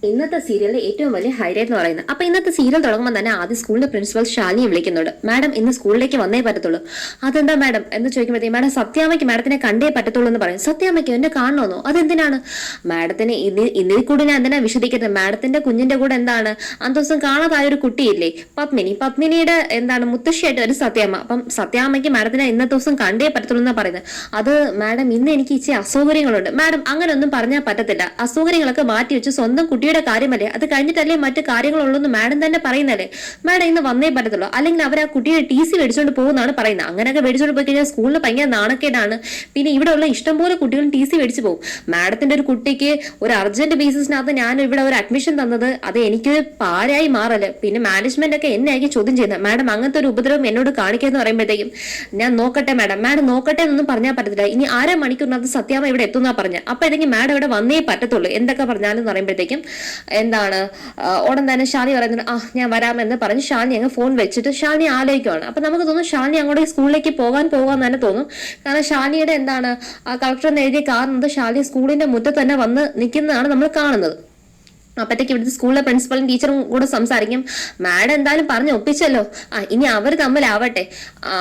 ഇന്നത്തെ സീരിയലിലെ ഏറ്റവും വലിയ ഹൈലൈറ്റ് എന്ന് പറയുന്നത്. അപ്പൊ ഇന്നത്തെ സീരിയൽ തുടങ്ങുമ്പോൾ തന്നെ ആദ്യം സ്കൂളിന്റെ പ്രിൻസിപ്പൽ ശാലിനിയെ വിളിക്കുന്നുണ്ട്. മാഡം ഇന്ന് സ്കൂളിലേക്ക് വന്നേ പറ്റത്തുള്ളൂ. അതെന്താ മാഡം എന്ന് ചോദിക്കുമ്പോഴത്തേക്ക് മാഡം സത്യാമ്മയ്ക്ക് മാഡത്തിനെ കണ്ടേ പറ്റത്തുള്ളൂ എന്ന് പറയും. സത്യാമ്മയ്ക്ക് എന്നെ കാണണമെന്നോ? അതെന്തിനാണ് മാഡത്തിന് ഇതിൽ കൂടി ഞാൻ എന്തിനാ വിശദിക്കുന്നത്? മാഡത്തിന്റെ കുഞ്ഞിന്റെ കൂടെ എന്താണ് അന്ന് ദിവസം കാണാതായ ഒരു കുട്ടിയില്ലേ പത്മിനിയുടെ എന്താണ് മുത്തശ്ശിയായിട്ട് ഒരു സത്യാമ്മ. അപ്പം സത്യാമ്മയ്ക്ക് മാഡത്തിനെ ഇന്നത്തെ ദിവസം കണ്ടേ പറ്റത്തുള്ളൂ എന്നാ പറയുന്നത്. അത് മാഡം ഇന്ന് എനിക്ക് ഇച്ചിരി അസൗകര്യങ്ങളുണ്ട്. മാഡം അങ്ങനെ ഒന്നും പറഞ്ഞാൽ പറ്റത്തില്ല. അസൗകര്യങ്ങളൊക്കെ മാറ്റി വെച്ച് സ്വന്തം കുട്ടിയുടെ കാര്യമല്ലേ, അത് കഴിഞ്ഞിട്ടല്ലേ മറ്റു കാര്യങ്ങളുള്ളൂ മാഡം തന്നെ പറയുന്നല്ലേ. മാഡം ഇന്ന് വന്നേ പറ്റത്തുള്ളൂ, അല്ലെങ്കിൽ അവർ ആ കുട്ടിയെ TC മേടിച്ചോണ്ട് പോകുന്നതാണ് പറയുന്നത്. അങ്ങനെയൊക്കെ മേടിച്ചോണ്ട് പോയി കഴിഞ്ഞാൽ സ്കൂളിൽ ഭയങ്കര നാണക്കേടാണ്. പിന്നെ ഇവിടെ ഉള്ള ഇഷ്ടംപോലെ കുട്ടികളും TC മേടിച്ചു പോകും. മാഡത്തിന്റെ ഒരു കുട്ടിക്ക് ഒരു അർജന്റ് ബേസിസിനകത്ത് ഞാൻ ഇവിടെ ഒരു അഡ്മിഷൻ തന്നത് അത് എനിക്ക് പാരായി മാറല്. പിന്നെ മാനേജ്മെന്റ് ഒക്കെ എന്നെ ആയിരിക്കും ചോദ്യം ചെയ്യുന്നത്. മാഡം അങ്ങനത്തെ ഒരു ഉപദ്രവം എന്നോട് കാണിക്കാന്ന് പറയുമ്പോഴത്തേക്കും ഞാൻ നോക്കട്ടെ മാഡം നോക്കട്ടെ എന്നൊന്നും പറഞ്ഞാൽ പറ്റത്തില്ല. ഇനി 1/2 മണിക്കൂറിനകത്ത് സത്യാമ്മ ഇവിടെ എത്തുന്ന പറഞ്ഞ അപ്പോഴത്തേക്കും മാഡം ഇവിടെ വന്നേ പറ്റത്തുള്ളൂ. എന്തൊക്കെ പറഞ്ഞാലും പറയുമ്പോഴത്തേക്കും എന്താണ് ഉടൻ തന്നെ ഷാനി പറയുന്നത് ഞാൻ വരാമെന്ന് പറഞ്ഞ് ഷാനി അങ്ങ് ഫോൺ വെച്ചിട്ട് ഷാനി ആലോചിക്കുവാണ്. അപ്പൊ നമുക്ക് തോന്നും ഷാനി അങ്ങോട്ട് സ്കൂളിലേക്ക് പോകാൻ തന്നെ തോന്നും. കാരണം ഷാനിയുടെ എന്താണ് കളക്ടർ എഴുതിയ കാരണത് ഷാനി സ്കൂളിന്റെ മുറ്റത്ത് തന്നെ വന്ന് നിൽക്കുന്നതാണ് നമ്മൾ കാണുന്നത്. അപ്പത്തേക്ക് ഇവിടുത്തെ സ്കൂളിലെ പ്രിൻസിപ്പളും ടീച്ചറും കൂടെ സംസാരിക്കും. മാഡം എന്തായാലും പറഞ്ഞ് ഒപ്പിച്ചല്ലോ, ഇനി അവർ തമ്മിലാവട്ടെ.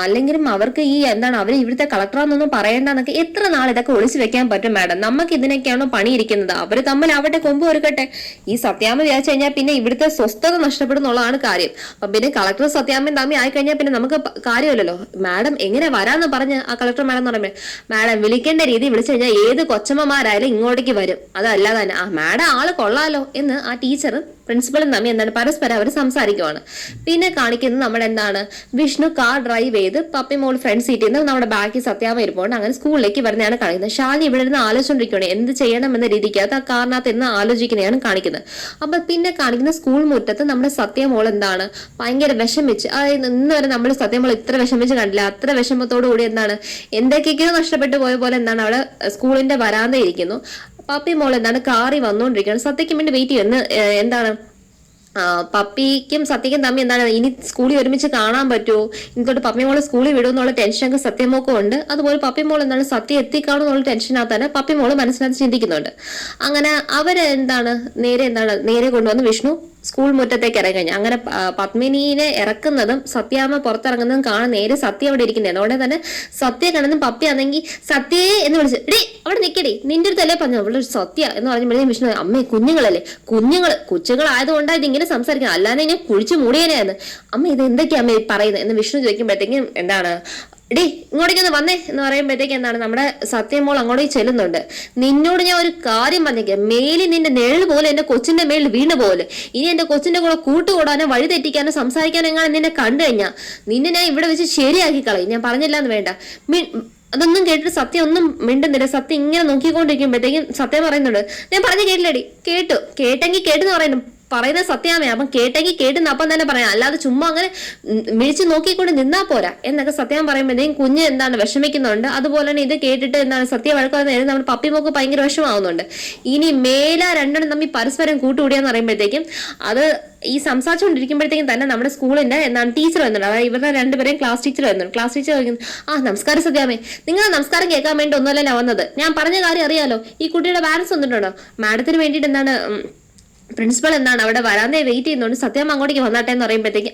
അല്ലെങ്കിലും അവർക്ക് ഈ എന്താണ് അവർ ഇവിടുത്തെ കളക്ടറാന്നൊന്നും പറയേണ്ടെന്നൊക്കെ എത്ര നാൾ ഇതൊക്കെ ഒളിച്ചു വെക്കാൻ പറ്റും മാഡം? നമുക്ക് ഇതിനൊക്കെയാണോ പണിയിരിക്കുന്നത്? അവർ തമ്മിലാവട്ടെ, കൊമ്പ് ഒരുക്കട്ടെ. ഈ സത്യാമ്മ വിചാരിച്ചു കഴിഞ്ഞാൽ പിന്നെ ഇവിടുത്തെ സ്വസ്ഥത നഷ്ടപ്പെടുന്നുള്ളതാണ് കാര്യം. അപ്പൊ പിന്നെ കളക്ടർ സത്യാമ്മയും തമ്മിൽ ആയിക്കഴിഞ്ഞാൽ പിന്നെ നമുക്ക് കാര്യമില്ലല്ലോ. മാഡം എങ്ങനെ വരാന്ന് പറഞ്ഞ് ആ കളക്ടർ മാഡം എന്ന് പറയുമ്പോൾ മാഡം വിളിക്കേണ്ട രീതി വിളിച്ചു കഴിഞ്ഞാൽ ഏത് കൊച്ചമ്മമാരായാലും ഇങ്ങോട്ടേക്ക് വരും. അതല്ലാതെ തന്നെ മാഡം ആള് കൊള്ളാലോ എന്ന് ആ ടീച്ചറും പ്രിൻസിപ്പളും തമ്മിൽ എന്താണ് പരസ്പരം അവർ സംസാരിക്കുവാണ്. പിന്നെ കാണിക്കുന്നത് നമ്മുടെ എന്താണ് വിഷ്ണു കാർ ഡ്രൈവ് ചെയ്ത് പപ്പി മോൾ ഫ്രണ്ട് സീറ്റിൽ നിന്ന് നമ്മുടെ ബാക്കി സത്യാമ്മ ഇരിപ്പുണ്ട്. അങ്ങനെ സ്കൂളിലേക്ക് വരുന്നതാണ് കാണിക്കുന്നത്. ഷാനി ഇവിടെ നിന്ന് ആലോചിച്ചുകൊണ്ടിരിക്കുകയാണ് എന്ത് ചെയ്യണം എന്ന രീതിക്കകത്ത് ആ കാറിനകത്ത് എന്ന് ആലോചിക്കുന്നതാണ് കാണിക്കുന്നത്. അപ്പൊ പിന്നെ കാണിക്കുന്ന സ്കൂൾ മുറ്റത്ത് നമ്മുടെ സത്യമോൾ എന്താണ് ഭയങ്കര വിഷമിച്ച്, അതായത് ഇന്ന് വരെ നമ്മൾ സത്യമോൾ ഇത്ര വിഷമിച്ച് കണ്ടില്ല. അത്ര വിഷമത്തോടു കൂടി എന്താണ് എന്തൊക്കെയോ നഷ്ടപ്പെട്ടു പോയ പോലെ എന്താണ് അവിടെ സ്കൂളിന്റെ വരാന്ത ഇരിക്കുന്നു. പപ്പി മോൾ എന്താണ് കാറി വന്നുകൊണ്ടിരിക്കുകയാണ്. സത്യയ്ക്ക് വേണ്ടി വെയിറ്റ് ചെയ്യുന്നു. എന്താണ് പപ്പിക്കും സത്യക്കും തമ്മിൽ എന്താണ് ഇനി സ്കൂളിൽ ഒരുമിച്ച് കാണാൻ പറ്റുമോ, ഇനി തൊട്ട് പപ്പി മോള് സ്കൂളിൽ വിടുമെന്നുള്ള ടെൻഷനൊക്കെ സത്യമോക്കും ഉണ്ട്. അതുപോലെ പപ്പി മോൾ എന്താണ് സത്യം എത്തിക്കാണെന്നുള്ള ടെൻഷനകത്ത് തന്നെ പപ്പി മോള് മനസ്സിനകത്ത് ചിന്തിക്കുന്നുണ്ട്. അങ്ങനെ അവരെന്താണ് നേരെ കൊണ്ടുവന്ന് വിഷ്ണു സ്കൂൾ മുറ്റത്തേക്ക് ഇറങ്ങി കഴിഞ്ഞു. അങ്ങനെ പത്മിനിയെ ഇറക്കുന്നതും സത്യാമ്മ പുറത്തിറങ്ങുന്നതും കാണാൻ നേരെ സത്യ അവിടെ ഇരിക്കുന്നത്. അതുകൊണ്ട് തന്നെ സത്യ കാണുന്നതും പപ്പി ആണെങ്കിൽ സത്യേ എന്ന് വിളിച്ചു ഡേ അവിടെ നിൽക്കടി നിന്റെ അടുത്തല്ലേ പറഞ്ഞു അവള് സത്യ എന്ന് പറഞ്ഞപ്പോഴേ വിഷ്ണു അമ്മേ കുഞ്ഞുങ്ങളല്ലേ കൊച്ചുങ്ങളായതുകൊണ്ടാണ് ഇതിങ്ങനെ സംസാരിക്കുന്നത്, അല്ലാതെ ഞാൻ കുഴിച്ചു മൂടിയനെയാന്ന്. അമ്മ ഇത് എന്തൊക്കെയാ അമ്മ പറയുന്നത് എന്ന് വിഷ്ണു ചോദിക്കുമ്പോഴത്തേക്കും എന്താണ് ഡേ ഇങ്ങോട്ടേക്കൊന്ന് വന്നേ എന്ന് പറയുമ്പോഴത്തേക്ക് എന്താണ് നമ്മുടെ സത്യമോൾ അങ്ങോട്ടേക്ക് ചെല്ലുന്നുണ്ട്. നിന്നോട് ഞാൻ ഒരു കാര്യം പറഞ്ഞേക്കാം, മേലിൽ നിന്റെ നിഴൽ പോലെ എന്റെ കൊച്ചിന്റെ മേളിൽ വീണ് പോലെ ഇനി എന്റെ കൊച്ചിന്റെ കൂടെ കൂട്ടുകൂടാനോ വഴി തെറ്റിക്കാനോ സംസാരിക്കാനോ എങ്ങനെ നിന്നെ കണ്ടു കഴിഞ്ഞാ നിന്നെ ഞാൻ ഇവിടെ വെച്ച് ശരിയാക്കി കളയും. ഞാൻ പറഞ്ഞില്ല എന്ന് വേണ്ട. അതൊന്നും കേട്ടിട്ട് സത്യം ഒന്നും മിണ്ടുന്നില്ല. സത്യം ഇങ്ങനെ നോക്കിക്കൊണ്ടിരിക്കുമ്പോഴത്തേക്കും സത്യം പറയുന്നുണ്ട് ഞാൻ പറഞ്ഞു കേട്ടില്ലടി. കേട്ടെങ്കിൽ കേട്ടെന്ന് പറയുന്നത് സത്യാമേ. അപ്പം കേട്ടെങ്കിൽ കേട്ടെന്ന് അപ്പം തന്നെ പറയാം, അല്ലാതെ ചുമ്മാ അങ്ങനെ മിഴിച്ച് നോക്കിക്കൊണ്ട് നിന്നാ പോരാ എന്നൊക്കെ സത്യം പറയുമ്പോഴത്തേക്കും കുഞ്ഞ് എന്താണ് വിഷമിക്കുന്നുണ്ട്. അതുപോലെ തന്നെ ഇത് കേട്ടിട്ട് എന്താണ് സത്യ വഴക്കുവാൻ നമ്മുടെ പപ്പിമോക്ക് ഭയങ്കര വിഷമാവുന്നുണ്ട്. ഇനി മേല രണ്ടെണ്ണം തമ്മിൽ പരസ്പരം കൂട്ടുകൂടിയാന്ന് പറയുമ്പോഴത്തേക്കും അത് ഈ സംസാരിച്ചുകൊണ്ടിരിക്കുമ്പോഴത്തേക്കും തന്നെ നമ്മുടെ സ്കൂളിന്റെ എന്താണ് ടീച്ചർ വന്നിട്ടുണ്ട്. അതായത് ഇവരുടെ രണ്ടുപേരെയും ക്ലാസ് ടീച്ചർ വരുന്നുണ്ട്. ക്ലാസ് ടീച്ചർ ചോദിക്കുന്നു നമസ്കാരം സത്യാമേ, നിങ്ങൾ നമസ്കാരം കേൾക്കാൻ വേണ്ടി ഒന്നുമല്ല ഞാൻ വന്നത്. ഞാൻ പറഞ്ഞ കാര്യം അറിയാലോ, ഈ കുട്ടിയുടെ പാരൻസ് വന്നിട്ടുണ്ടോ? മാഡത്തിന് വേണ്ടിയിട്ട് എന്താണ് പ്രിൻസിപ്പൾ എന്താണ് അവിടെ വരാതെ വെയിറ്റ് ചെയ്യുന്നുണ്ട്, സത്യം അങ്ങോട്ടേക്ക് വന്നാട്ടെ എന്ന് പറയുമ്പോഴത്തേക്ക്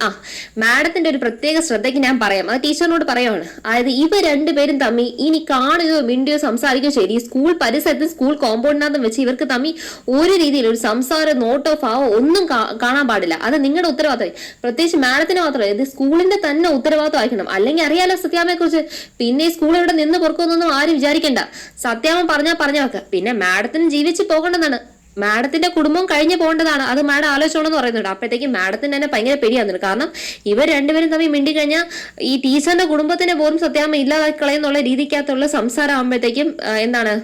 മാഡത്തിന്റെ ഒരു പ്രത്യേക ശ്രദ്ധയ്ക്ക് ഞാൻ പറയാം, അത് ടീച്ചറിനോട് പറയുവാണ്. അതായത് ഇവർ രണ്ടുപേരും തമ്മിൽ ഇനി കാണുകയോ മിണ്ടുകയോ സംസാരിക്കുകയോ ശരി സ്കൂൾ പരിസരത്ത് സ്കൂൾ കോമ്പൗണ്ടിനകത്തും വെച്ച് ഇവർക്ക് തമ്മിൽ ഒരു രീതിയിൽ ഒരു സംസാരം നോട്ടോ ഭാവോ ഒന്നും കാണാൻ പാടില്ല. അത് നിങ്ങളുടെ ഉത്തരവാദിത്തം, പ്രത്യേകിച്ച് മാഡത്തിന് മാത്രമല്ല ഇത് സ്കൂളിന്റെ തന്നെ ഉത്തരവാദിത്തം ആയിരിക്കണം. അല്ലെങ്കിൽ അറിയാലോ സത്യാമ്മയെ കുറിച്ച്. പിന്നെ ഈ സ്കൂൾ ഇവിടെ നിന്ന് പുറക്കുന്നൊന്നും ആരും വിചാരിക്കണ്ട. സത്യാമ്മ പറഞ്ഞാൽ വെക്ക. പിന്നെ മാഡത്തിന് ജീവിച്ച് പോകേണ്ടതാണ്, മാഡത്തിന്റെ കുടുംബം കഴിഞ്ഞു പോകേണ്ടതാണ്. അത് മാഡം ആലോചിച്ചോണെന്ന് പറയുന്നുണ്ട്. അപ്പോഴത്തേക്കും മാഡത്തിന് തന്നെ ഭയങ്കര പേടിയാകുന്നുണ്ട്. കാരണം ഇവർ രണ്ടുപേരും തമ്മിൽ മിണ്ടിക്കഴിഞ്ഞാൽ ഈ ടീച്ചറിന്റെ കുടുംബത്തിനെ പോലും സത്യാമ്മ ഇല്ലാതാക്കി കളയുന്നുള്ള രീതിക്കകത്തുള്ള സംസാരം ആകുമ്പോഴത്തേക്കും എന്താണ്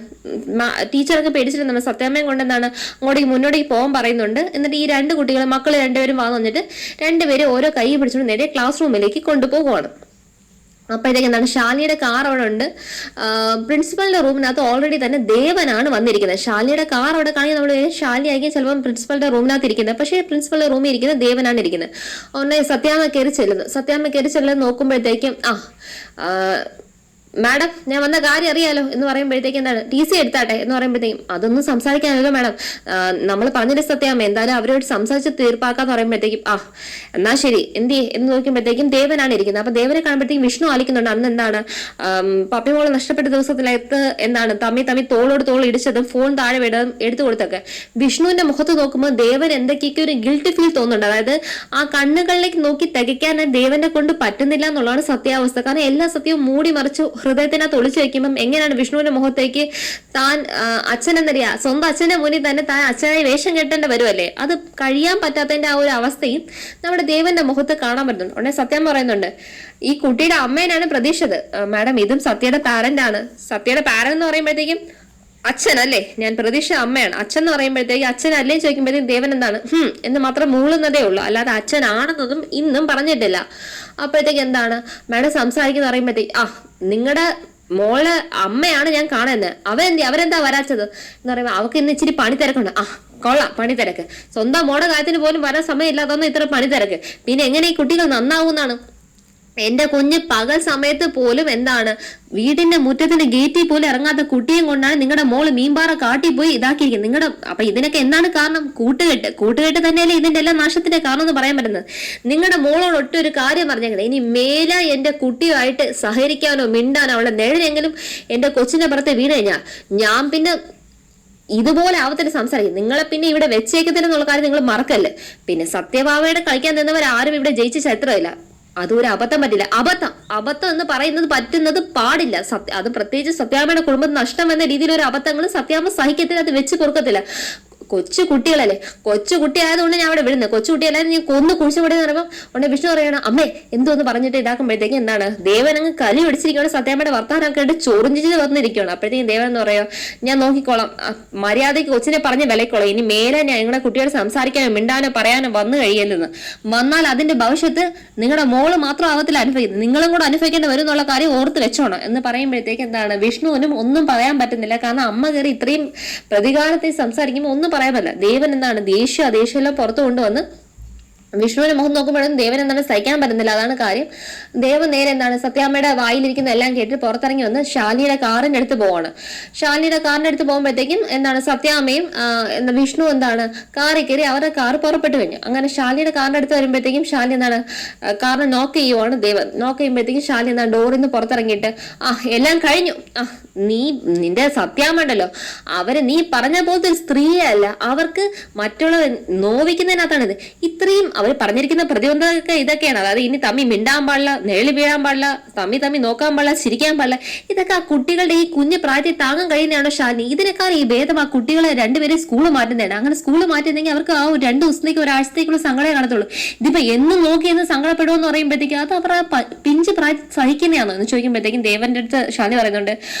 ടീച്ചറൊക്കെ പേടിച്ചിട്ട് സത്യാമ്മയും കൊണ്ട് എന്താണ് അങ്ങോട്ടേക്ക് മുന്നോട്ടേക്ക് പോകാൻ പറയുന്നുണ്ട്. എന്നിട്ട് ഈ രണ്ട് കുട്ടികളും മക്കൾ രണ്ടുപേരും വന്നിട്ട് രണ്ടുപേരും ഓരോ കൈ പിടിച്ചുകൊണ്ട് നേരെ ക്ലാസ് റൂമിലേക്ക് കൊണ്ടുപോകുവാണ്. അപ്പോഴത്തേക്ക് എന്താണ് ഷാലിയുടെ കാർ അവിടെ ഉണ്ട്. പ്രിൻസിപ്പലിന്റെ റൂമിനകത്ത് ഓൾറെഡി തന്നെ ദേവനാണ് വന്നിരിക്കുന്നത്. ഷാലിയുടെ കാർ അവിടെ കാണിക്കാൻ നമ്മൾ ഷാലി ആയിരിക്കും ചിലപ്പോൾ പ്രിൻസിപ്പലിന്റെ റൂമിനകത്ത് ഇരിക്കുന്നത്, പക്ഷേ പ്രിൻസിപ്പലിന്റെ റൂമിൽ ഇരിക്കുന്നത് ദേവനാണ് ഇരിക്കുന്നത്. അതുകൊണ്ട് സത്യാമ്മ കയറി ചെല്ലുന്നത് നോക്കുമ്പോഴത്തേക്കും മാഡം ഞാൻ വന്ന കാര്യം അറിയാലോ എന്ന് പറയുമ്പോഴത്തേക്ക് എന്താണ് TC എടുത്താട്ടെ എന്ന് പറയുമ്പോഴത്തേക്കും അതൊന്നും സംസാരിക്കാനല്ലോ മാഡം, നമ്മൾ പറഞ്ഞിട്ട് സത്യാമ്മ എന്തായാലും അവരോട് സംസാരിച്ച് തീർപ്പാക്കാന്ന് പറയുമ്പോഴത്തേക്കും എന്നാ ശരി എന്തിയെ എന്ന് നോക്കുമ്പോഴത്തേക്കും ദേവനാണ് ഇരിക്കുന്നത്. അപ്പൊ ദേവനെ കാണുമ്പോഴത്തേക്കും വിഷ്ണു ആലിക്കുന്നുണ്ട്. അന്ന് എന്താണ് പപ്പിമോള് നഷ്ടപ്പെട്ട ദിവസത്തിലേക്ക് എന്താണ് തമ്മി തോളോട് തോൾ ഇടിച്ചതും ഫോൺ താഴെ വിടതും എടുത്തു കൊടുത്തൊക്കെ വിഷ്ണുവിന്റെ മുഖത്ത് നോക്കുമ്പോൾ ദേവൻ എന്തൊക്കെയൊക്കെ ഒരു ഗിൽറ്റ് ഫീൽ തോന്നുന്നുണ്ട്. അതായത് ആ കണ്ണുകളിലേക്ക് നോക്കി തികയ്ക്കാൻ ദേവനെ കൊണ്ട് പറ്റുന്നില്ല എന്നുള്ളതാണ് സത്യാവസ്ഥ. കാരണം എല്ലാ സത്യവും മൂടി മറിച്ചു ഹൃദയത്തിനകത്ത് ഒളിച്ചു വെക്കുമ്പം എങ്ങനെയാണ് വിഷ്ണുവിന്റെ മുഖത്തേക്ക് താൻ അച്ഛനെന്നറിയാ സ്വന്തം അച്ഛന്റെ മുന്നിൽ തന്നെ താൻ അച്ഛനായി വേഷം കെട്ടേണ്ടി വരുമല്ലേ, അത് കഴിയാൻ പറ്റാത്തതിന്റെ ആ ഒരു അവസ്ഥയും നമ്മുടെ ദേവന്റെ മുഖത്ത് കാണാൻ പറ്റുന്നുണ്ട്. ഉടനെ സത്യം പറയുന്നുണ്ട് ഈ കുട്ടിയുടെ അമ്മേനാണ് പ്രതീക്ഷിച്ചത് മാഡം, ഇതും സത്യയുടെ പാരന്റ് ആണ്. സത്യയുടെ പാരന്റ് എന്ന് പറയുമ്പോഴത്തേക്കും അച്ഛനല്ലേ, ഞാൻ പ്രതീക്ഷ അമ്മയാണ്. അച്ഛൻ എന്ന് പറയുമ്പോഴത്തേക്ക് അച്ഛനല്ലേ ചോദിക്കുമ്പോഴത്തേക്കും ദേവൻ എന്താണ് എന്ന് മാത്രം മൂളുന്നതേ ഉള്ളൂ, അല്ലാതെ അച്ഛനാണെന്നതും ഇന്നും പറഞ്ഞിട്ടില്ല. അപ്പോഴത്തേക്ക് എന്താണ് മാഡം സംസാരിക്കുന്ന പറയുമ്പോഴത്തേക്ക് നിങ്ങളുടെ മോളെ അമ്മയാണ് ഞാൻ കാണുന്നത്, അവരെന്താ വരാച്ചത് എന്ന് പറയുമ്പോൾ അവർക്ക് ഇന്ന് ഇച്ചിരി പണി തിരക്കുണ്ട്. കൊള്ളാം പണി തിരക്ക്, സ്വന്തം മോളുടെ കാര്യത്തിന് പോലും വരാൻ സമയമില്ലാത്തതൊന്നും ഇത്ര പണി തിരക്ക്, പിന്നെ എങ്ങനെ ഈ കുട്ടികൾ നന്നാവുന്നതാണ്? എന്റെ കുഞ്ഞ് പകൽ സമയത്ത് പോലും എന്താണ് വീടിന്റെ മുറ്റത്തിന്റെ ഗേറ്റിൽ പോലും ഇറങ്ങാത്ത കുട്ടിയും കൊണ്ടാണ് നിങ്ങളുടെ മോള് മീൻപാറ കാട്ടി പോയി ഇതാക്കിയിരിക്കുന്നത്. അപ്പൊ ഇതിനൊക്കെ എന്താണ് കാരണം? കൂട്ടുകെട്ട് തന്നെയല്ലേ ഇതിന്റെ എല്ലാ നാശത്തിന്റെ കാരണം എന്ന് പറയാൻ പറ്റുന്നത്. നിങ്ങളുടെ മോളോട് ഒറ്റൊരു കാര്യം പറഞ്ഞേക്കുന്നത്, ഇനി മേല എന്റെ കുട്ടിയുമായിട്ട് സഹകരിക്കാനോ മിണ്ടാനോ അവളുടെ നിഴലെങ്കിലും എന്റെ കൊച്ചിന്റെ പുറത്ത് വീണ് കഴിഞ്ഞാൽ ഞാൻ പിന്നെ ഇതുപോലെ ആവത്തിന് സംസാരിക്കും. നിങ്ങളെ പിന്നെ ഇവിടെ വെച്ചേക്കത്തില്ലെന്നുള്ള കാര്യം നിങ്ങൾ മറക്കല്ലേ. പിന്നെ സത്യഭാമയുടെ കളിക്കാൻ നിന്നവരാരും ഇവിടെ ജയിച്ച ചരിത്രമില്ല. അതൊരു അബദ്ധം പറ്റില്ല. അബദ്ധം എന്ന് പറയുന്നത് പറ്റുന്നത് പാടില്ല. അത് പ്രത്യേകിച്ച് സത്യാമ്മയുടെ കുടുംബം നഷ്ടം എന്ന രീതിയിൽ ഒരു അബദ്ധങ്ങൾ സത്യാമ്മ സഹിക്കത്തില്ല, അത് വെച്ച് പൊറുക്കത്തില്ല. കൊച്ചു കുട്ടികളല്ലേ, കൊച്ചു കുട്ടി ആയതുകൊണ്ട് ഞാൻ അവിടെ വിടുന്നത്. കൊച്ചു കുട്ടിയല്ലാതെ ഞാൻ കൊന്നു കുഴിച്ചു കൂടെ പറയുമ്പോൾ ഉടനെ വിഷ്ണു പറയണം അമ്മേ എന്തോന്ന് പറഞ്ഞിട്ട് ഇതാക്കുമ്പോഴത്തേക്ക് എന്താണ് ദേവൻ അങ്ങ് കലി പിടിച്ചിരിക്കുകയാണ്. സത്യാമ്മയുടെ വർത്താനൊക്കെ ആയിട്ട് ചൊറിഞ്ചിച്ച് വന്നിരിക്കുകയാണ്. അപ്പോഴത്തേക്കും ദേവൻ എന്ന് പറയോ ഞാൻ നോക്കിക്കോളാം, മര്യാദയ്ക്ക് കൊച്ചിനെ പറഞ്ഞ് വിലക്കോളാം, ഇനി മേലെ ഞാൻ നിങ്ങളുടെ കുട്ടിയോട് സംസാരിക്കാനോ മിണ്ടാനോ പറയാനോ വന്നു കഴിയല്ലെന്ന് വന്നാൽ അതിന്റെ ഭവിഷ്യത്ത് നിങ്ങളുടെ മോള് മാത്രം ആവത്തില്ല അനുഭവിക്കുന്നത്, നിങ്ങളും കൂടെ അനുഭവിക്കേണ്ടി വരും എന്നുള്ള കാര്യം ഓർത്ത് വെച്ചോണം എന്ന് പറയുമ്പോഴത്തേക്ക് എന്താണ് വിഷ്ണുവിനും ഒന്നും പറയാൻ പറ്റുന്നില്ല. കാരണം അമ്മ കയറി ഇത്രയും പ്രതികാരത്തെ സംസാരിക്കുമ്പോൾ ഒന്നും പറയാൻ പറ്റില്ല. ദേവൻ എന്താണ് ദേഷ്യമെല്ലാം പുറത്തു കൊണ്ടുവന്ന് വിഷ്ണുവിന്റെ മുഖം നോക്കുമ്പോഴും ദേവൻ എന്താണ് സഹിക്കാൻ പറ്റുന്നില്ല. അതാണ് കാര്യം. ദേവൻ നേരെ എന്താണ് സത്യാമ്മയുടെ വായിലിരിക്കുന്ന എല്ലാം കേട്ട് പുറത്തിറങ്ങി വന്ന് ശാലിനിയുടെ കാറിന്റെ അടുത്ത് പോവാണ്. ശാലിനിയുടെ കാറിന്റെ അടുത്ത് പോകുമ്പോഴത്തേക്കും എന്താണ് സത്യാമ്മയും വിഷ്ണു എന്താണ് കാറിൽ കയറി അവരുടെ കാർ പുറപ്പെട്ടു കഴിഞ്ഞു. അങ്ങനെ ശാലിനിയുടെ കാറിന്റെ അടുത്ത് വരുമ്പോഴത്തേക്കും ശാലിനി എന്താണ് കാറിനെ നോക്ക് ചെയ്യുവാണ് ദേവൻ. നോക്ക് ചെയ്യുമ്പോഴത്തേക്കും ശാലിനി എന്താണ് ഡോറിൽ നിന്ന് പുറത്തിറങ്ങിയിട്ട് എല്ലാം കഴിഞ്ഞു, നിന്റെ സത്യാമ്മ ഉണ്ടല്ലോ അവര് നീ പറഞ്ഞ പോലത്തെ ഒരു സ്ത്രീയല്ല, അവർക്ക് മറ്റുള്ളവർ നോവിക്കുന്നതിനകത്താണിത്. ഇത്രയും അവർ പറഞ്ഞിരിക്കുന്ന പ്രതിബന്ധമൊക്കെ ഇതൊക്കെയാണ്. അതായത് ഇനി തമ്മി മിണ്ടാൻ പാടില്ല, നിഴല് വീഴാൻ പാടില്ല, തമ്മി നോക്കാൻ പാടില്ല, ചിരിക്കാൻ പാടില്ല. ഇതൊക്കെ ആ കുട്ടികളുടെ ഈ കുഞ്ഞു പ്രായത്തിൽ താങ്ങാൻ കഴിയുന്നതാണോ ശാലിനി? ഇതിനേക്കാൾ ഈ ഭേദം ആ കുട്ടികളെ രണ്ടുപേരും സ്കൂള് മാറ്റുന്നതാണ്. അങ്ങനെ സ്കൂള് മാറ്റുന്നെങ്കിൽ അവർക്ക് ആ 2 ദിവസത്തേക്ക് ഒരാഴ്ചത്തേക്കുള്ള സങ്കടം കാണത്തുള്ളൂ. ഇതിപ്പോ എന്നും നോക്കി എന്ന് സങ്കടപ്പെടുമെന്ന് പറയുമ്പോഴത്തേക്കും അത് അവർ പിഞ്ച് പ്രായത്തിൽ സഹിക്കുന്നതാണോ എന്ന് ചോദിക്കുമ്പോഴത്തേക്കും ദേവന്റെ അടുത്ത് ശാലിനി പറയുന്നുണ്ട്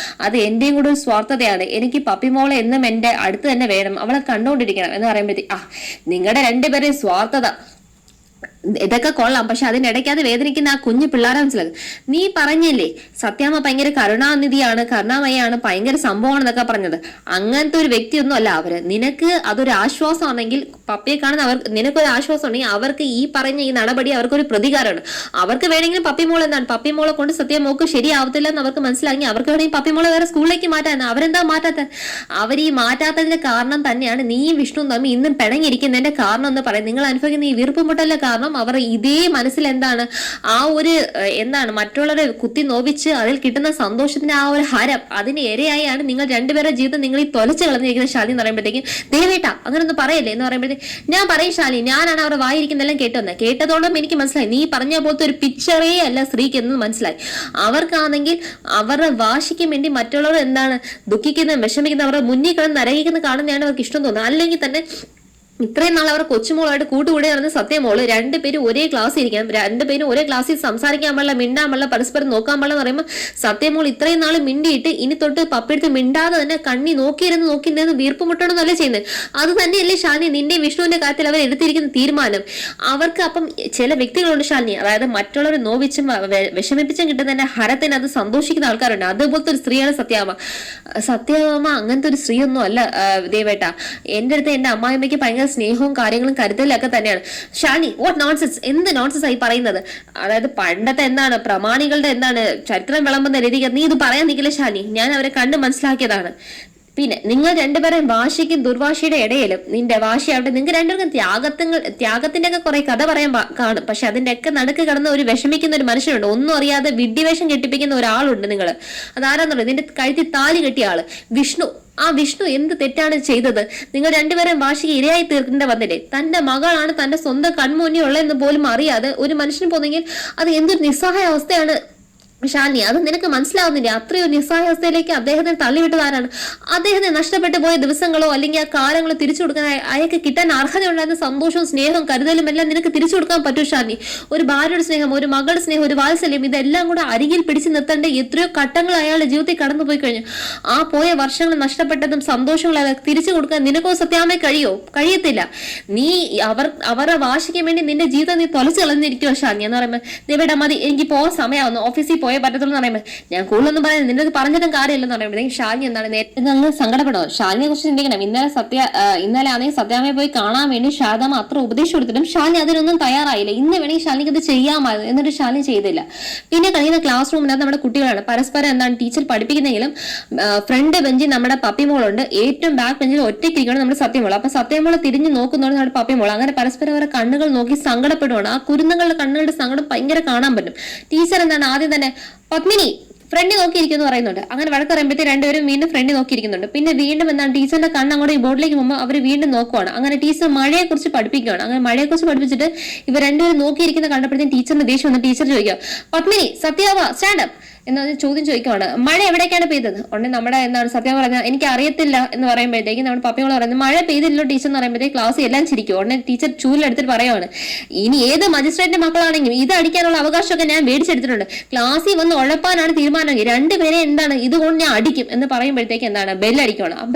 അത് എന്റെയും കൂടെ ഒരു സ്വാർത്ഥതയാണ്, എനിക്ക് പപ്പിമോളെ എന്നും എന്റെ അടുത്ത് തന്നെ വേണം, അവളെ കണ്ടുകൊണ്ടിരിക്കണം എന്ന് പറയുമ്പോഴത്തേക്ക് നിങ്ങളുടെ രണ്ടുപേരെയും സ്വാർത്ഥത ഇതൊക്കെ കൊള്ളാം, പക്ഷെ അതിനിടയ്ക്ക് അത് വേദനിക്കുന്ന ആ കുഞ്ഞു പിള്ളേരെ മനസ്സിലാക്കും. നീ പറഞ്ഞില്ലേ സത്യാമ്മ ഭയങ്കര കരുണാനിധിയാണ്, കരുണാമയാണ്, ഭയങ്കര സംഭവമാണെന്നൊക്കെ പറഞ്ഞത്. അങ്ങനത്തെ ഒരു വ്യക്തിയൊന്നും അല്ല അവര്. നിനക്ക് അതൊരു ആശ്വാസമാണെങ്കിൽ പപ്പയെ കാണുന്ന നിനക്കൊരു ആശ്വാസം ഉണ്ടെങ്കിൽ അവർക്ക് ഈ പറഞ്ഞ ഈ നടപടി അവർക്കൊരു പ്രതികാരമാണ്. അവർക്ക് വേണമെങ്കിലും പപ്പിമോൾ എന്താണ് പപ്പിമോളെ കൊണ്ട് സത്യമോക്ക് ശരിയാവത്തില്ല എന്ന് അവർക്ക് മനസ്സിലാക്കി അവർക്ക് വേണമെങ്കിൽ പപ്പിമോളെ വേറെ സ്കൂളിലേക്ക് മാറ്റാൻ. അവരെന്താ മാറ്റാത്ത? അവർ ഈ മാറ്റാത്തതിന്റെ കാരണം തന്നെയാണ് നീയും വിഷ്ണുവും തമ്മിൽ ഇന്നും പിണങ്ങിയിരിക്കുന്നതിന്റെ കാരണം എന്ന് പറയും. നിങ്ങൾ അനുഭവിക്കുന്ന ഈ വീർപ്പുമുട്ടലിന്റെ കാരണം അവർ ഇതേ മനസ്സിൽ എന്താണ് ആ ഒരു എന്താണ് മറ്റുള്ളവരെ കുത്തി നോവിച്ച് അതിൽ കിട്ടുന്ന സന്തോഷത്തിന്റെ ആ ഒരു ഹരം അതിന് ഇരയായാണ് നിങ്ങൾ രണ്ടുപേരുടെ ജീവിതം നിങ്ങൾ ഈ തൊലച്ച് കളഞ്ഞിരിക്കുന്ന ശാലി എന്ന് പറയുമ്പോഴത്തേക്കും ദേവേട്ടാ അങ്ങനെ ഒന്നും പറയല്ലേ എന്ന് പറയുമ്പോഴത്തേക്ക് ഞാൻ പറയും ശാലി, ഞാനാണ് അവരുടെ വായിരിക്കുന്നെല്ലാം കേട്ടതോളം എനിക്ക് മനസ്സിലായി നീ പറഞ്ഞ പോലത്തെ ഒരു പിക്ചറേ അല്ല സ്ത്രീക്ക് എന്ന് മനസ്സിലായി. അവർക്കാണെങ്കിൽ അവരുടെ വാശിക്ക് വേണ്ടി മറ്റുള്ളവർ എന്താണ് ദുഃഖിക്കുന്ന വിഷമിക്കുന്ന അവരുടെ മുന്നിൽ കിടന്ന് നരകിക്കുന്ന കാണുന്നതാണ് അവർക്ക് ഇഷ്ടം തോന്നുന്നത്. അല്ലെങ്കിൽ തന്നെ ഇത്രയും നാൾ അവർ കൊച്ചുമോളായിട്ട് കൂട്ടുകൂടി നടന്ന സത്യമോള് രണ്ടുപേരും ഒരേ ക്ലാസ്സിൽ ഇരിക്കണം, രണ്ടുപേരും ഒരേ ക്ലാസ്സിൽ സംസാരിക്കാൻ പാടില്ല, മിണ്ടാൻ പാടില്ല, പരസ്പരം നോക്കാൻ പാടില്ല എന്ന് പറയുമ്പോൾ സത്യമോൾ ഇത്രയും നാൾ മിണ്ടിയിട്ട് ഇനി തൊട്ട് പപ്പെടുത്ത് മിണ്ടാതെ തന്നെ കണ്ണി നോക്കിയിരുന്ന് വീർപ്പ് മുട്ടണമെന്നല്ലേ ചെയ്യുന്നത്. അത് തന്നെയല്ലേ ശാലിനി നിന്റെ വിഷ്ണുവിന്റെ കാര്യത്തിൽ അവർ എടുത്തിരിക്കുന്ന തീരുമാനം. അവർക്ക് അപ്പം ചില വ്യക്തികളുണ്ട് ശാലിനി, അതായത് മറ്റുള്ളവർ നോവിച്ചും വിഷമിപ്പിച്ചും കിട്ടുന്നതിന്റെ ഹരത്തിന് അത് സന്തോഷിക്കുന്ന ആൾക്കാരുണ്ട്. അതുപോലത്തെ ഒരു സ്ത്രീയാണ് സത്യാമ്മ. അങ്ങനത്തെ ഒരു സ്ത്രീയൊന്നും അല്ല ദേവേട്ട. എന്റെ അടുത്ത് എന്റെ അമ്മായിമ്മയ്ക്ക് ഭയങ്കര സ്നേഹവും കാര്യങ്ങളും കരുതലൊക്കെ തന്നെയാണ്. ഷാനി വാട്ട് നോൺസെൻസ്, എന്ത് നോൺസെൻസ് ആയി പറയുന്നത്? അതായത് പണ്ടത്തെ എന്താണ് പ്രമാണികളുടെ എന്താണ് ചരിത്രം വിളമ്പുന്ന രീതിക്ക് നീ ഇത് പറയാൻ നിൽക്കില്ല ഷാനി. ഞാൻ അവരെ കണ്ട് മനസ്സിലാക്കിയതാണ്. പിന്നെ നിങ്ങൾ രണ്ടുപേരും വാശിക്കും ദുർവാശിയുടെ ഇടയിലും നിന്റെ വാശിയാവട്ടെ, നിങ്ങൾക്ക് രണ്ടുപേർക്കും ത്യാഗത്തിന്റെ ഒക്കെ കുറെ കഥ പറയാൻ കാണും. പക്ഷെ അതിന്റെ ഒക്കെ നടുക്ക് കടന്ന് ഒരു വിഷമിക്കുന്ന ഒരു മനുഷ്യനുണ്ട്, ഒന്നും അറിയാതെ വിഡ്ഢിവേഷം കെട്ടിപ്പിക്കുന്ന ഒരാളുണ്ട് നിങ്ങൾ. അതാരാന്നുള്ളത് നിന്റെ കഴുത്തിൽ താലി കെട്ടിയ ആള് വിഷ്ണു. ആ വിഷ്ണു എന്ത് തെറ്റാണ് ചെയ്തത്? നിങ്ങൾ രണ്ടുപേരും വാശിക്ക് ഇരയായി തീർക്കേണ്ട വന്നില്ലേ? തന്റെ മകളാണ് തന്റെ സ്വന്തം കൺമുന്നിൽ ഉള്ളതെന്ന് പോലും അറിയാതെ ഒരു മനുഷ്യന് പോന്നെങ്കിൽ അത് എന്തൊരു നിസ്സഹായ അവസ്ഥയാണ് ഷാലിനി. അത് നിനക്ക് മനസ്സിലാവുന്നില്ല. അത്രയോ നിസ്സഹായാവസ്ഥയിലേക്ക് അദ്ദേഹത്തെ തള്ളിവിട്ടത് ആരാണ്? അദ്ദേഹത്തെ നഷ്ടപ്പെട്ടു പോയ ദിവസങ്ങളോ അല്ലെങ്കിൽ ആ കാലങ്ങളോ തിരിച്ചു കൊടുക്കാൻ അയാൾക്ക് കിട്ടാൻ അർഹതയുണ്ടായിരുന്ന സന്തോഷവും സ്നേഹവും കരുതലും എല്ലാം നിനക്ക് തിരിച്ചു കൊടുക്കാൻ പറ്റൂ ഷാലിനി. ഒരു ഭാര്യയുടെ സ്നേഹം, ഒരു മകളുടെ സ്നേഹം, ഒരു വാത്സല്യം, ഇതെല്ലാം കൂടെ അരികിൽ പിടിച്ചു നിർത്തേണ്ട എത്രയോ ഘട്ടങ്ങൾ അയാളുടെ ജീവിതത്തിൽ കടന്നു പോയി കഴിഞ്ഞു. ആ പോയ വർഷങ്ങൾ നഷ്ടപ്പെട്ടതും സന്തോഷങ്ങളും തിരിച്ചു കൊടുക്കാൻ നിനക്കോ സത്യാമേ കഴിയത്തില്ല. നീ അവരുടെ വാശിക്ക് വേണ്ടി നിന്റെ ജീവിതം നീ തൊലച്ചു കളഞ്ഞിരിക്കുവോ ഷാലിനി എന്ന് പറയുമ്പോൾ ദേവേടാ മതി, എനിക്ക് പോകാൻ സമയമാവുന്നു, ഓഫീസിൽ പോയേ പറ്റത്തുള്ളൂ എന്ന് പറയുമ്പോൾ ഞാൻ കൂടുതലൊന്നും പറയുന്നത് നിന്റെ പറഞ്ഞിട്ടും കാര്യമില്ലെന്ന് പറയുമ്പോഴത്തേക്കും ഷാലിനി എന്താണ് നേരത്തെ അങ്ങ് സങ്കടപ്പെടോ? ഷാലിനിയെ കുറിച്ച് ചിന്തിക്കണം. ഇന്നലെ ആണെങ്കിൽ സത്യാമയെ പോയി കാണാൻ വേണ്ടി ശാരദാമ്മ അത്ര ഉപദേശം കൊടുത്തിട്ടും ഷാലിനി അതിനൊന്നും തയ്യാറായില്ല. ഇന്ന് വേണമെങ്കിൽ ഷാലിനിക്ക് അത് ചെയ്യാമായിരുന്നു, എന്നിട്ട് ഷാലിനി ചെയ്തില്ല. പിന്നെ കഴിയുന്ന ക്ലാസ് റൂമിനകത്ത് നമ്മുടെ കുട്ടികളാണ് പരസ്പരം എന്താണ് ടീച്ചർ പഠിപ്പിക്കുന്നെങ്കിലും ഫ്രണ്ട് ബെഞ്ചിൽ നമ്മുടെ പപ്പിമോളുണ്ട്, ഏറ്റവും ബാക്ക് ബെഞ്ചിൽ ഒറ്റയ്ക്കിരിക്കണം നമ്മുടെ സത്യമോൾ. അപ്പൊ സത്യമോളെ തിരിഞ്ഞു നോക്കുന്നതാണ് നമ്മുടെ പപ്പിമോൾ. അങ്ങനെ പരസ്പരം അവരുടെ കണ്ണുകൾ നോക്കി സങ്കടപ്പെടുവാണ്. ആ കുരുന്നുകളുടെ കണ്ണുകളുടെ സങ്കടം ഭയങ്കര കാണാൻ പറ്റും. ടീച്ചർ എന്താണ് ആദ്യം തന്നെ പത്മിനി ഫ്രണ്ടിൽ നോക്കിയിരിക്കുന്നു പറയുന്നുണ്ട്. അങ്ങനെ വഴക്ക് പറയുമ്പോഴത്തേക്ക് രണ്ടുപേരും വീണ്ടും ഫ്രണ്ടിൽ നോക്കിയിരിക്കുന്നുണ്ട്. പിന്നെ വീണ്ടും എന്താണ് ടീച്ചറിന്റെ കണ്ണ് അങ്ങോട്ട് ഈ ബോർഡിലേക്ക് പോകുമ്പോൾ അവർ വീണ്ടും നോക്കുവാണ്. അങ്ങനെ ടീച്ചർ മഴയെ കുറിച്ച് പഠിപ്പിക്കുകയാണ്. അങ്ങനെ മഴയെക്കുറിച്ച് പഠിപ്പിച്ചിട്ട് ഇവർ രണ്ടുപേരും നോക്കിയിരിക്കുന്ന കണ്ടപ്പോഴത്തേക്കും ടീച്ചറിന്റെ ദേഷ്യം വന്ന് ടീച്ചർ ചോദിക്കുക പത്മിനി സത്യാവ സ്റ്റാൻഡപ്പ് എന്ന് ചോദ്യം ചോദിക്കുവാണ്. മഴ എവിടേക്കാണ് പെയ്തത്? ഉടനെ നമ്മുടെ എന്താണ് സത്യം പറഞ്ഞാൽ എനിക്ക് അറിയത്തില്ല എന്ന് പറയുമ്പോഴത്തേക്ക് നമ്മുടെ പപ്പിയോട് പറയുന്നത് മഴ പെയ്തില്ലല്ലോ ടീച്ചർ എന്ന് പറയുമ്പോഴത്തേക്ക് ക്ലാസ് എല്ലാം ചിരിക്കും. ഉടനെ ടീച്ചർ ചൂലെടുത്തിട്ട് പറയുവാണ് ഇനി ഏത് മജിസ്ട്രേറ്റിന്റെ മക്കളാണെങ്കിലും ഇത് അടിക്കാനുള്ള അവകാശമൊക്കെ ഞാൻ മേടിച്ചെടുത്തിട്ടുണ്ട്. ക്ലാസ്സിൽ വന്ന് ഉഴപ്പാനാണ് തീരുമാനമെങ്കിൽ രണ്ടുപേരെ എന്താണ് ഇതുകൊണ്ട് ഞാൻ അടിക്കും എന്ന് പറയുമ്പോഴത്തേക്ക് എന്താണ് ബെല്ലടിക്കുവാണ്. ആ